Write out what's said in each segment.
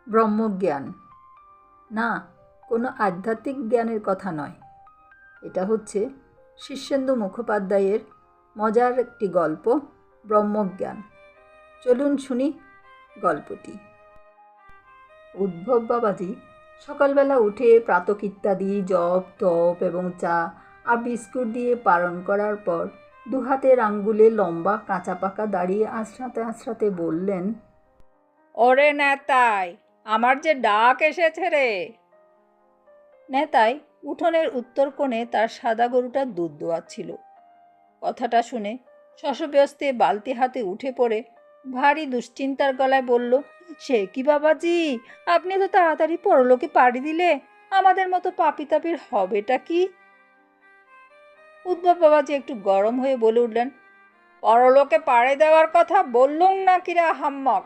ব্রহ্মজ্ঞান না, কোনো আধ্যাত্মিক জ্ঞানের কথা নয়। এটা হচ্ছে শীর্ষেন্দু মুখোপাধ্যায়ের মজার একটি গল্প, ব্রহ্মজ্ঞান। চলুন শুনি গল্পটি। উদ্ভব বাবাজি সকালবেলা উঠে প্রাতক ইত্যাদি জপ তপ এবং চা আর বিস্কুট দিয়ে পালন করার পর দুহাতের আঙ্গুলে লম্বা কাঁচা পাকা দাঁড়িয়ে আঁচড়াতে আঁচড়াতে বললেন, ওরে নেতাই, আমার যে ডাক এসেছে রে। নেতাই উঠোনের উত্তর কোণে তার সাদা গরুটার দুধ দোয়াচ্ছিল। কথাটা শুনে শশব্যস্তে বালতি হাতে উঠে পড়ে ভারী দুশ্চিন্তার গলায় বলল, সে কি বাবাজি, আপনি তো তাড়াতাড়ি পরলোকে পাড়ি দিলে, আমাদের মতো পাপি তাপির হবেটা কি? উদ্ভব বাবাজি একটু গরম হয়ে বলে উঠলেন, পরলোকে পাড়ি দেওয়ার কথা বললুম না কিরা হাম্মক,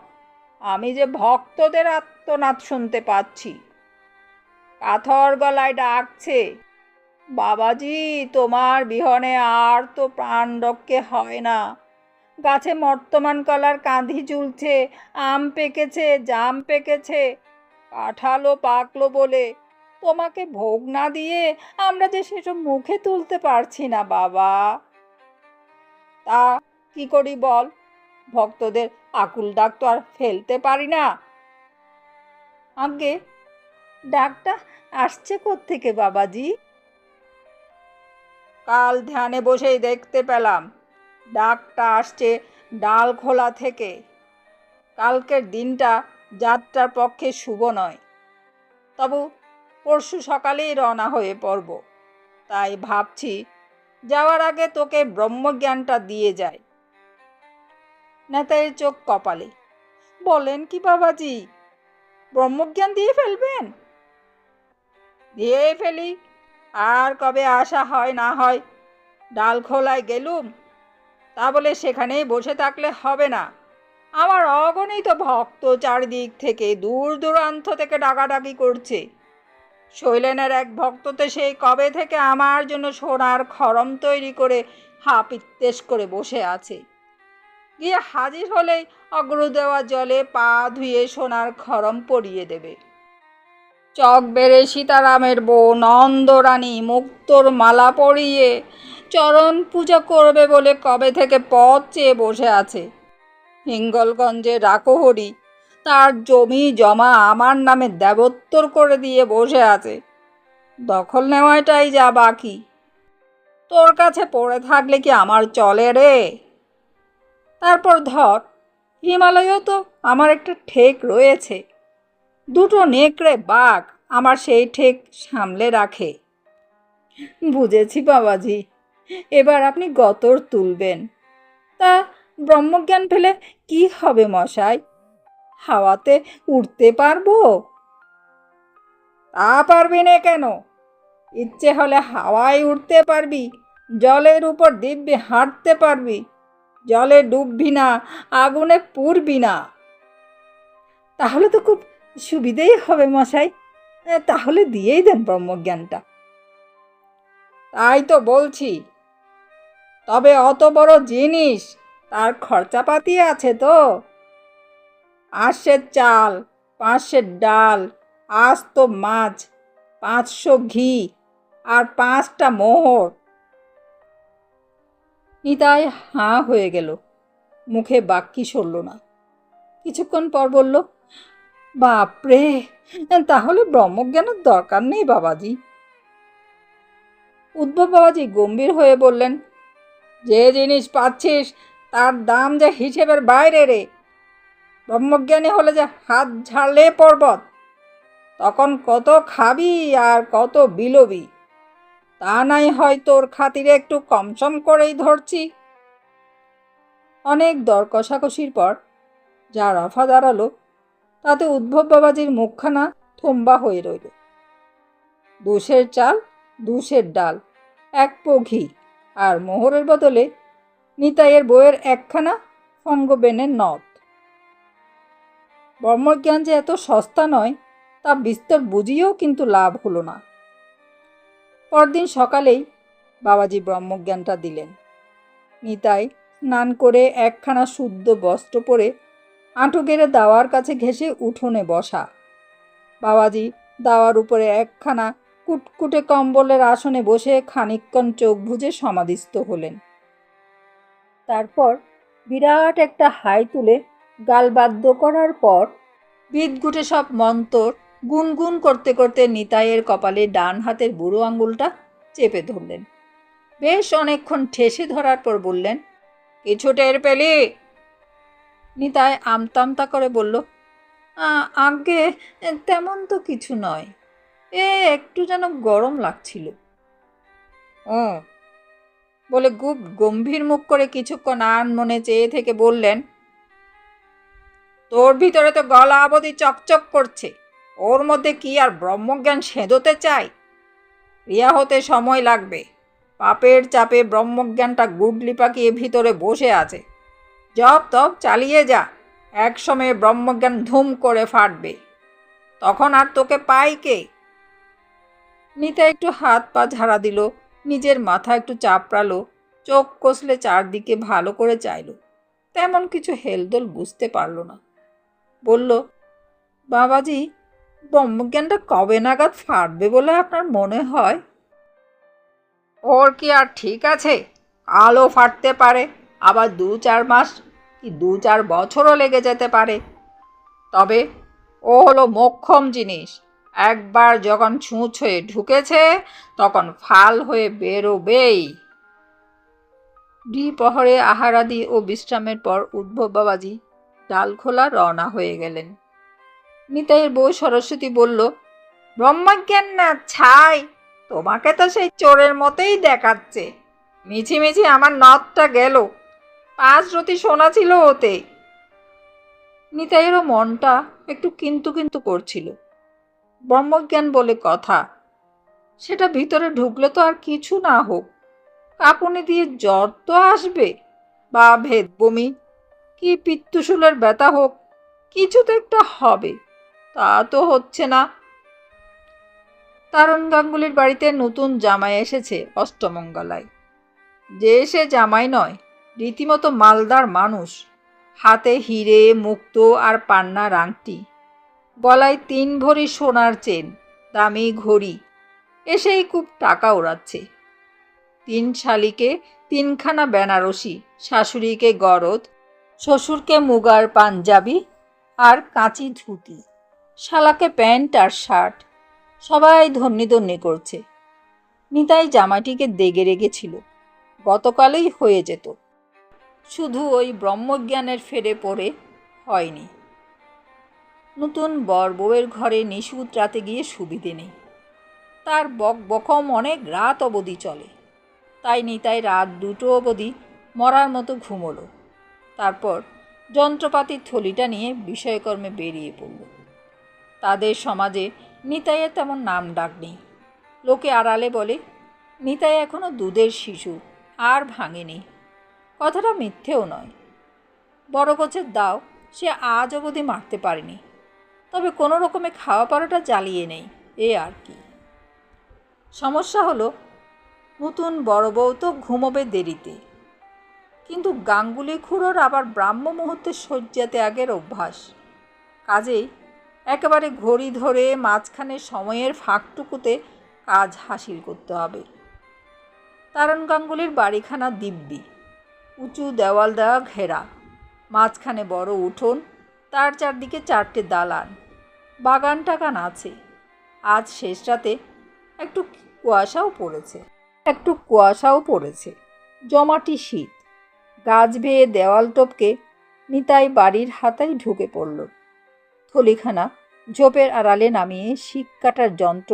আমি যে ভক্তদের আর্তনাদ শুনতে পাচ্ছি। কাথর গলায় ডাকছে, বাবাজি তোমার বিহনে আর তো প্রাণ রক্ষে হয় না। গাছে মর্তমান কলার কাঁধি ঝুলছে, আম পেকেছে, জাম পেকেছে, কাঁঠালও পাকলো বলে তোমাকে ভোগ না দিয়ে আমরা যে সেসব মুখে তুলতে পারছি না বাবা। তা কি করি বল, ভক্তদের আকুল ডাক তো আর ফেলতে পারি না। আগে ডাকটা আসছে কোত্থেকে বাবাজি? কাল ধ্যানে বসেই দেখতে পেলাম ডাকটা আসছে ডালখোলা থেকে। কালকের দিনটা যাত্রার পক্ষে শুভ নয়, তবু পরশু সকালেই রওনা হয়ে পড়ব। তাই ভাবছি যাওয়ার আগে তোকে ব্রহ্মজ্ঞানটা দিয়ে যায়। নেতাইয়ের চোখ কপালে। বলেন কি বাবাজি, ব্রহ্মজ্ঞান দিয়ে ফেলবেন? দিয়ে ফেলি, আর কবে আসা হয় না হয়। ডালখোলায় গেলুম, তা বলে সেখানেই বসে থাকলে হবে না। আমার অগণিত ভক্ত চারিদিক থেকে দূর দূরান্ত থেকে ডাকাডাকি করছে। শৈলেনের এক ভক্ত তো সেই কবে থেকে আমার জন্য সোনার খড়ম তৈরি করে হাপিত্তেশ করে বসে আছে। গিয়ে হাজির হলেই অগ্রু দেওয়া জলে পা ধুয়ে সোনার খড়ম পরিয়ে দেবে। চক বেড়ে সীতারামের বউ নন্দরানী মুক্তোর মালা পরিয়ে চরণ পূজা করবে বলে কবে থেকে পথ চেয়ে বসে আছে। হিঙ্গলগঞ্জে রাকহরি তার জমি জমা আমার নামে দেবোত্তর করে দিয়ে বসে আছে। দখল নেওয়াটাই যা বাকি। তোর কাছে পড়ে থাকলে কি আমার চলে রে? তারপর ধর, হিমালয়েও তো আমার একটা ঠেক রয়েছে। দুটো নেকড়ে বাঘ আমার সেই ঠেক সামলে রাখে। বুঝেছি বাবাজি, এবার আপনি গতর তুলবেন। তা ব্রহ্মজ্ঞান পেলে কি হবে মশাই? হাওয়াতে উড়তে পারবো? তা পারবি না কেন? ইচ্ছে হলে হাওয়ায় উঠতে পারবি, জলের উপর দিব্যি হাঁটতে পারবি, জলে ডুববি না, আগুনে পুড়বি না। তাহলে তো খুব সুবিধেই হবে মশাই। তাহলে দিয়েই দেন ব্রহ্মজ্ঞানটা। তাই তো বলছি, তবে অত বড় জিনিস, তার খরচাপাতি আছে তো। 8 চাল, 5 ডাল, আস্ত মাছ, 500 ঘি আর 5টা মোহর। নিতাই হাঁ হয়ে গেল, মুখে বাক্যি সরল না। কিছুক্ষণ পর বলল, বাপরে, তাহলে ব্রহ্মজ্ঞানের দরকার নেই বাবাজি। উদ্ভব বাবাজি গম্ভীর হয়ে বললেন, যে জিনিস পাচ্ছিস তার দাম যে হিসেবের বাইরে রে। ব্রহ্মজ্ঞানী হলে যে হাত ঝাড়লে পর্বত, তখন কত খাবি আর কত বিলবি। তা নাই হয় তোর খাতিরে একটু কমসম করেই ধরছি। অনেক দর কষাকষির পর যা রফা দাঁড়ালো, তাতে উদ্ভব বাবাজির মুখখানা থম্বা হয়ে রইল। 2 চাল, 2 ডাল, 1 পো ঘি আর মোহরের বদলে নিতাইয়ের বইয়ের একখানা ফঙ্গবেনের নথ। ব্রহ্মজ্ঞান যে এত সস্তা নয় তা বিস্তর বুঝিয়েও কিন্তু লাভ হলো না। পরদিন সকালেই বাবাজি ব্রহ্মজ্ঞানটা দিলেন। নিতাই স্নান করে একখানা শুদ্ধ বস্ত্র পরে আঁটু গেড়ে দাওয়ার কাছে ঘেঁষে উঠোনে বসা। বাবাজি দাওয়ার উপরে একখানা কুটকুটে কম্বলের আসনে বসে খানিকক্ষণ চোখ বুজে সমাধিস্থ হলেন। তারপর বিরাট একটা হাই তুলে গালবাদ্য করার পর বিদঘুটে সব মন্তর গুনগুন করতে করতে নিতাইয়ের কপালে ডান হাতের বুড়ো আঙুলটা চেপে ধরলেন। বেশ অনেকক্ষণ ঠেসে ধরার পর বললেন, কিছু টের পেলি? নিতাই আমতামতা করে বলল, আগে তেমন তো কিছু নয়, একটু যেন গরম লাগছিল। ও বলে খুব গম্ভীর মুখ করে কিছুক্ষণ আনমনে চেয়ে থেকে বললেন, তোর ভিতরে তো গলা অবধি চকচক করছে, ওর মধ্যে কি আর ব্রহ্মজ্ঞান সেঁধোতে চাই? রিয়া হতে সময় লাগবে। পাপের চাপে ব্রহ্মজ্ঞানটা গুডলি পাকিয়ে ভিতরে বসে আছে। জপ তপ চালিয়ে যা, এক সময়ে ব্রহ্মজ্ঞান ধুম করে ফাটবে। তখন আর তোকে পাই কে? নিতা একটু হাত পা ঝাড়া দিল, নিজের মাথা একটু চাপড়ালো, চোখ কষলে চারদিকে ভালো করে চাইল। তেমন কিছু হেলদোল বুঝতে পারল না। বলল, বাবাজি, ব্রহ্মজ্ঞানটা কবে নাগাদ ফাটবে বলে আপনার মনে হয়? ওর কি আর ঠিক আছে? কালও ফাটতে পারে, আবার 2-4 মাস কি 2-4 বছরও লেগে যেতে পারে। তবে ও হলো মোক্ষম জিনিস, একবার যখন ছুঁচ হয়ে ঢুকেছে তখন ফাল হয়ে বেরোবেই। দ্বিপ্রহরে আহারাদি ও বিশ্রামের পর উদ্ভব বাবাজি ডালখোলা রওনা হয়ে গেলেন। নিতাইয়ের বউ সরস্বতী বলল, ব্রহ্মজ্ঞান না ছাই, তোমাকে তো সেই চোরের মতেই দেখাচ্ছে। মিছিমিছি আমার নথটা গেল, 5 রতি সোনা ছিল ওতে। নিতাইয়েরও মনটা একটু কিন্তু কিন্তু করছিল। ব্রহ্মজ্ঞান বলে কথা, সেটা ভিতরে ঢুকলে তো আর কিছু না হোক, কাঁপুনি দিয়ে জ্বর তো আসবে, বা ভেদ বমি, কি পিত্তশূলের ব্যথা হোক, কিছু তো একটা হবে। তা তো হচ্ছে না। তারণ গাঙ্গুলির বাড়িতে নতুন জামাই এসেছে অষ্টমঙ্গলায়। যে সে জামাই নয়, রীতিমতো মালদার মানুষ। হাতে হিরে, মুক্ত আর পান্নার আংটি, গলায় 3 ভরি সোনার চেন, দামি ঘড়ি, এসেই খুব টাকা ওড়াচ্ছে। 3 শালিকে 3খানা বেনারসি, শাশুড়িকে গরদ, শ্বশুরকে মুগার পাঞ্জাবি আর কাঁচি ধুতি, শালাকে প্যান্ট আর শার্ট, সবাই ধন্যি ধন্যি করছে। নিতাই জামাইটিকে দেগে রেগেছিল, গতকালই হয়ে যেত, শুধু ওই ব্রহ্মজ্ঞানের ফেরে পড়ে হয়নি। নতুন বর বউয়ের ঘরে নিশুত রাতে গিয়ে সুবিধে নেই, তার বকম অনেক রাত অবধি চলে। তাই নিতাই রাত 2টো অবধি মরার মতো ঘুমোলো। তারপর যন্ত্রপাতির থলিটা নিয়ে বিষয়কর্মে বেরিয়ে পড়ল। তাদের সমাজে নিতাইয়ের তেমন নাম ডাক নেই। লোকে আড়ালে বলে, নিতাই এখনো দুধের শিশু, আর ভাঙেনি। কথাটা মিথ্যেও নয়। বড় গোছের দাও সে আজ অবধি মারতে পারেনি, তবে কোনো রকমে খাওয়া পড়াটা জ্বালিয়ে নেই, এ আর কি। সমস্যা হলো, নতুন বড় বউ তো ঘুমোবে দেরিতে, কিন্তু গাঙ্গুলি খুড়োর আবার ব্রাহ্ম মুহূর্তে শয্যা ত্যাগের অভ্যাস। কাজেই একেবারে ঘড়ি ধরে মাঝখানে সময়ের ফাঁকটুকুতে কাজ হাসিল করতে হবে। তারণ গাঙ্গুলির বাড়িখানা দিব্যি, উঁচু দেওয়াল দেওয়া ঘেরা, মাঝখানে বড় উঠোন, তার চারদিকে 4টে দালান, বাগান টাগান আছে। আজ শেষ রাতে একটু কুয়াশাও পড়েছে, জমাটি শীত। গাছ বেয়ে দেওয়াল টপকে নিতাই বাড়ির হাতায় ঢুকে পড়ল। থলিখানা ঝোপের আড়ালে নামিয়ে শিক কাটার যন্ত্র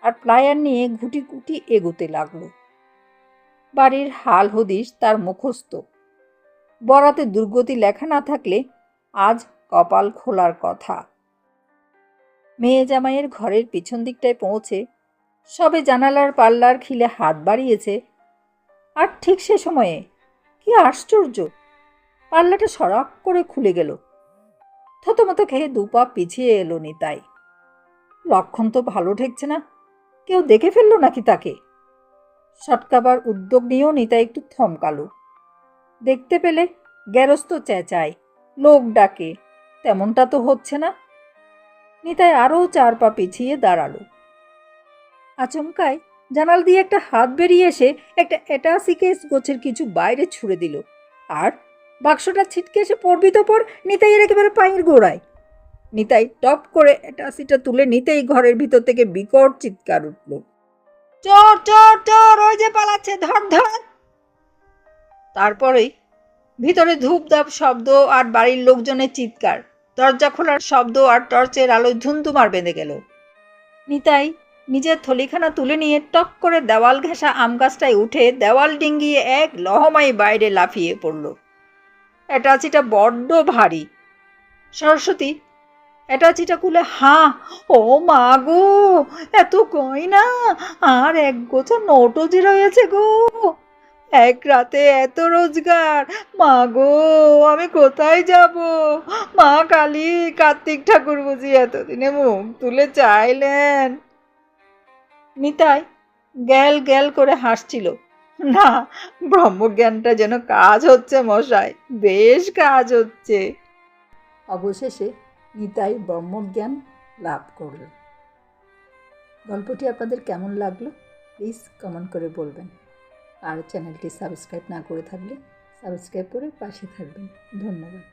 আর প্লায়ার নিয়ে ঘুটি ঘুটি এগোতে লাগলো। বাড়ির হাল হদিস তার মুখস্থ। বরাতে দুর্গতি লেখা না থাকলে আজ কপাল খোলার কথা। মেয়ে জামাইয়ের ঘরের পিছন দিকটায় পৌঁছে সবে জানালার পাল্লার খিলে হাত বাড়িয়েছে, আর ঠিক সে সময়ে কি আশ্চর্য, পাল্লাটা সরাক করে খুলে গেল। থতমত খেয়ে 2 পা পিছিয়ে এলো নিতাই। লক্ষণ তো ভালো ঠেকছে না, কেউ দেখে ফেললো নাকি তাকে? সটকাবার উদ্যোগ নিয়েও নিতাই একটু থমকালো। দেখতে পেলে গেরস্ত চেঁচায়, লোক ডাকে, তেমনটা তো হচ্ছে না। নিতাই আরও 4 পা পিছিয়ে দাঁড়ালো। আচমকাই জানাল দিয়ে একটা হাত বেরিয়ে এসে একটা অ্যাটাসিকেস গোছের কিছু বাইরে ছুঁড়ে দিল, আর বাক্সটা ছিটকে এসে পড়বি তো পর নিতাইয়ের একেবারে পায়ের গোড়ায়। নিতাই টপ করে অ্যাটাসিটা তুলে নিতেই ঘরের ভিতর থেকে বিকট চিৎকার উঠল, চোর চোর চোর, ওই যে পালাচ্ছে, ধর ধর। তারপরেই ভিতরে ধূপধাপ শব্দ আর বাড়ির লোকজনের চিৎকার, দরজা খোলার শব্দ আর টর্চের আলোয় ধুন্ধুমার বেঁধে গেল। নিতাই নিজের থলিখানা তুলে নিয়ে টক করে দেওয়াল ঘেঁষা আম গাছটায় উঠে দেওয়াল ডিঙ্গিয়ে এক লহমায় বাইরে লাফিয়ে পড়ল। অ্যাটাচিটা বড্ড ভারী। সরস্বতী অ্যাটাচিটা খুলে হাঁ, ও মা গো, এত গয়না আর এক গোছা নোটও যে রয়েছে গো, এক রাতে এত রোজগার, মা গো আমি কোথায় যাব? মা কালী, কার্তিক ঠাকুর বুঝি এতদিনে মুখ তুলে চাইলেন? নিতাই গ্যাল গ্যাল করে হাসছিল। না, ব্রহ্মজ্ঞানটা যেন কাজ হচ্ছে মশাই, বেশ কাজ হচ্ছে। অবশেষে নিতাই ব্রহ্মজ্ঞান লাভ করল। গল্পটি আপনাদের কেমন লাগলো প্লিজ কমেন্ট করে বলবেন, আর চ্যানেলটি সাবস্ক্রাইব না করে থাকলে সাবস্ক্রাইব করে পাশে থাকবেন। ধন্যবাদ।